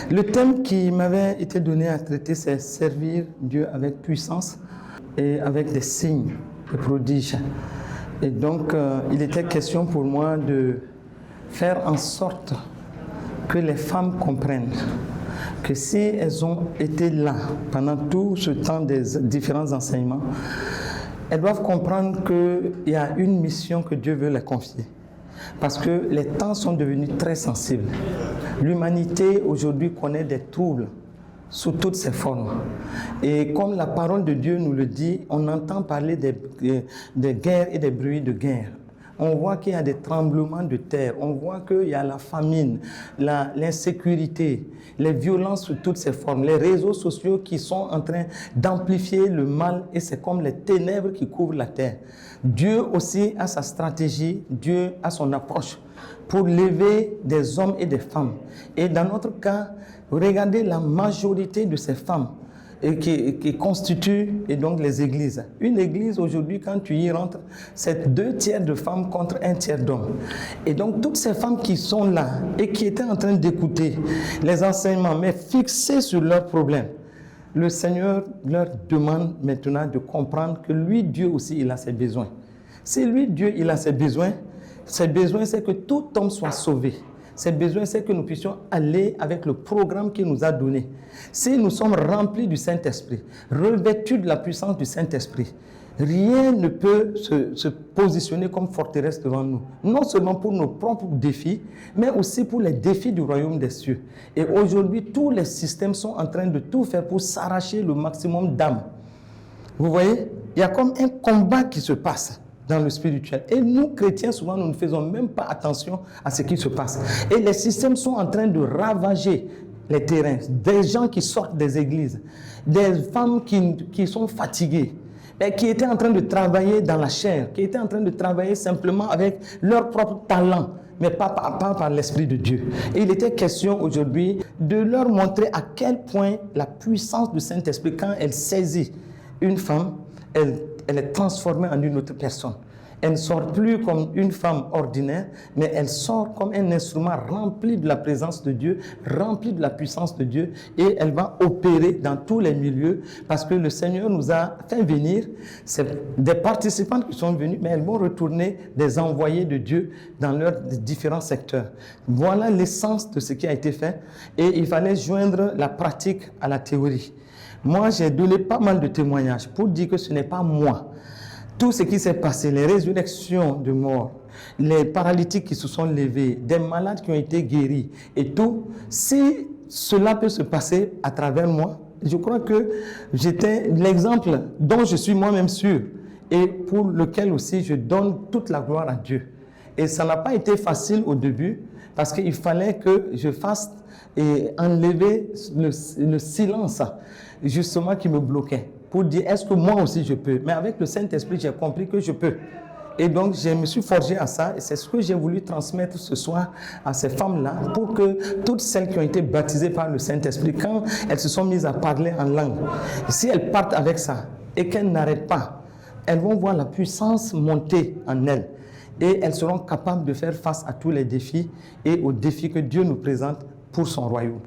Le thème qui m'avait été donné à traiter, c'est servir Dieu avec puissance et avec des signes, des prodiges. Et donc, il était question pour moi de faire en sorte que les femmes comprennent que si elles ont été là pendant tout ce temps des différents enseignements, elles doivent comprendre qu'il y a une mission que Dieu veut les confier. Parce que les temps sont devenus très sensibles. L'humanité aujourd'hui connaît des troubles sous toutes ses formes. Et comme la parole de Dieu nous le dit, on entend parler des guerres et des bruits de guerre. On voit qu'il y a des tremblements de terre, on voit qu'il y a la famine, l'insécurité, les violences sous toutes ses formes, les réseaux sociaux qui sont en train d'amplifier le mal et c'est comme les ténèbres qui couvrent la terre. Dieu aussi a sa stratégie, Dieu a son approche pour lever des hommes et des femmes. Et dans notre cas, regardez la majorité de ces femmes et qui constituent et donc les églises. Une église aujourd'hui, quand tu y rentres, c'est 2 tiers de femmes contre 1 tiers d'hommes. Et donc toutes ces femmes qui sont là et qui étaient en train d'écouter les enseignements, mais fixées sur leurs problèmes, le Seigneur leur demande maintenant de comprendre que lui, Dieu aussi, il a ses besoins. Si lui, Dieu, il a ses besoins, c'est que tout homme soit sauvé. Ses besoins, c'est que nous puissions aller avec le programme qu'il nous a donné. Si nous sommes remplis du Saint-Esprit, revêtus de la puissance du Saint-Esprit, rien ne peut se positionner comme forteresse devant nous. Non seulement pour nos propres défis, mais aussi pour les défis du royaume des cieux. Et aujourd'hui, tous les systèmes sont en train de tout faire pour s'arracher le maximum d'âmes. Vous voyez, il y a comme un combat qui se passe dans le spirituel. Et nous, chrétiens, souvent, nous ne faisons même pas attention à ce qui se passe. Et les systèmes sont en train de ravager les terrains. Des gens qui sortent des églises, des femmes qui sont fatiguées, qui étaient en train de travailler dans la chair, qui étaient en train de travailler simplement avec leur propre talent, mais pas par l'Esprit de Dieu. Et il était question aujourd'hui de leur montrer à quel point la puissance du Saint-Esprit, quand elle saisit une femme, elle est transformée en une autre personne. Elle ne sort plus comme une femme ordinaire, mais elle sort comme un instrument rempli de la présence de Dieu, rempli de la puissance de Dieu, et elle va opérer dans tous les milieux, parce que le Seigneur nous a fait venir, c'est des participants qui sont venus, mais elles vont retourner des envoyés de Dieu dans leurs différents secteurs. Voilà l'essence de ce qui a été fait, et il fallait joindre la pratique à la théorie. Moi, j'ai donné pas mal de témoignages pour dire que ce n'est pas moi. Tout ce qui s'est passé, les résurrections de morts, les paralytiques qui se sont levés, des malades qui ont été guéris et tout, si cela peut se passer à travers moi, je crois que j'étais l'exemple dont je suis moi-même sûr et pour lequel aussi je donne toute la gloire à Dieu. Et ça n'a pas été facile au début parce qu'il fallait que je fasse et enlever le silence justement qui me bloquait pour dire est-ce que moi aussi je peux. Mais avec le Saint-Esprit, j'ai compris que je peux. Et donc, je me suis forgé à ça et c'est ce que j'ai voulu transmettre ce soir à ces femmes-là pour que toutes celles qui ont été baptisées par le Saint-Esprit, quand elles se sont mises à parler en langue, si elles partent avec ça et qu'elles n'arrêtent pas, elles vont voir la puissance monter en elles et elles seront capables de faire face à tous les défis et aux défis que Dieu nous présente pour son royaume.